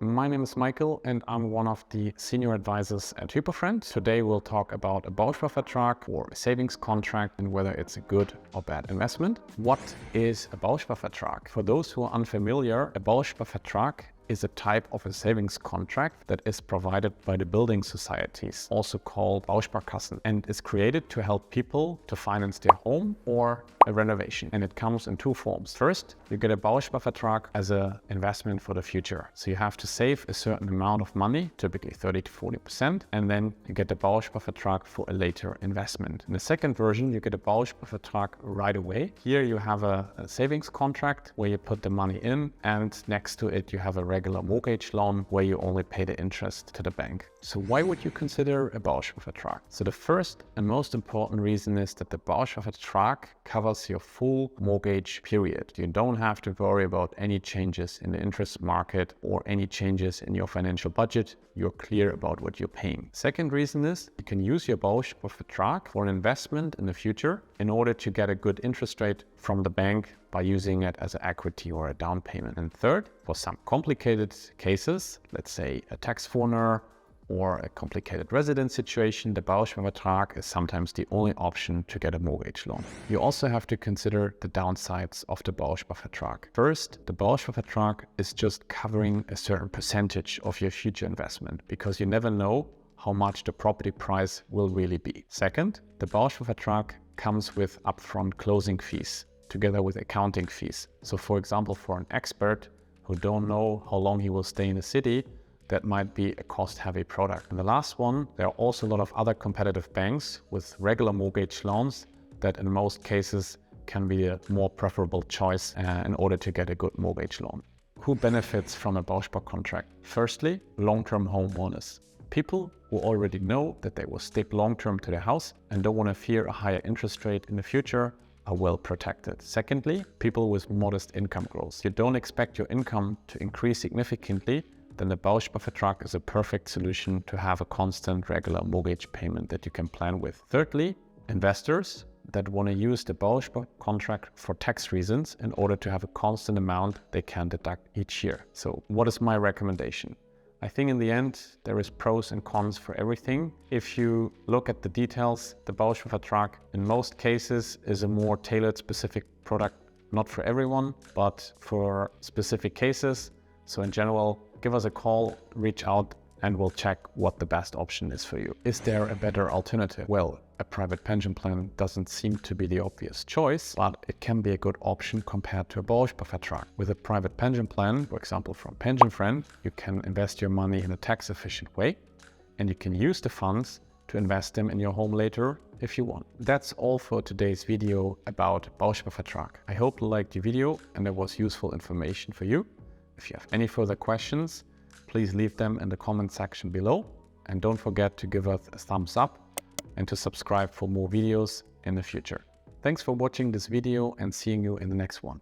my name is Michael and I'm one of the senior advisors at Hypofriend. Today we'll talk about a Bausparvertrag or a savings contract and whether it's a good or bad investment. What is a Bausparvertrag? For those who are unfamiliar, a Bausparvertrag is a type of a savings contract that is provided by the building societies, also called Bausparkassen, and is created to help people to finance their home or a renovation. And it comes in two forms. First, you get a Bausparvertrag as an investment for the future. So you have to save a certain amount of money, typically 30 to 40%, and then you get the Bausparvertrag for a later investment. In the second version, you get a Bausparvertrag right away. Here you have a savings contract where you put the money in, and next to it you have a regular mortgage loan where you only pay the interest to the bank. So why would you consider a Bausparvertrag? So the first and most important reason is that the Bausparvertrag covers your full mortgage period. You don't have to worry about any changes in the interest market or any changes in your financial budget. You're clear about what you're paying. Second reason is you can use your Bausparvertrag for an investment in the future in order to get a good interest rate from the bank by using it as an equity or a down payment. And third, for some complicated cases, let's say a tax foreigner or a complicated residence situation, the Bausparvertrag is sometimes the only option to get a mortgage loan. You also have to consider the downsides of the Bausparvertrag. First, the Bausparvertrag is just covering a certain percentage of your future investment because you never know how much the property price will really be. Second, the Bausparvertrag comes with upfront closing fees together with accounting fees. So for example, for an expert who don't know how long he will stay in the city, that might be a cost-heavy product. And the last one, there are also a lot of other competitive banks with regular mortgage loans that in most cases can be a more preferable choice in order to get a good mortgage loan. Who benefits from a Bauspar contract? Firstly, long-term homeowners. People who already know that they will stick long-term to their house and don't want to fear a higher interest rate in the future are well protected. Secondly, people with modest income growth. You don't expect your income to increase significantly, then the Bausparvertrag is a perfect solution to have a constant regular mortgage payment that you can plan with. Thirdly, investors that want to use the Bausspar contract for tax reasons in order to have a constant amount they can deduct each year. So what is my recommendation? I think in the end, there is pros and cons for everything. If you look at the details, the Bausparvertrag in most cases is a more tailored specific product, not for everyone, but for specific cases. So in general, give us a call, reach out, and we'll check what the best option is for you. Is there a better alternative? Well, a private pension plan doesn't seem to be the obvious choice, but it can be a good option compared to a Bausparvertrag. With a private pension plan, for example from Pensionfriend, you can invest your money in a tax-efficient way, and you can use the funds to invest them in your home later if you want. That's all for today's video about Bausparvertrag. I hope you liked the video and there was useful information for you. If you have any further questions, please leave them in the comment section below. And don't forget to give us a thumbs up and to subscribe for more videos in the future. Thanks for watching this video and seeing you in the next one.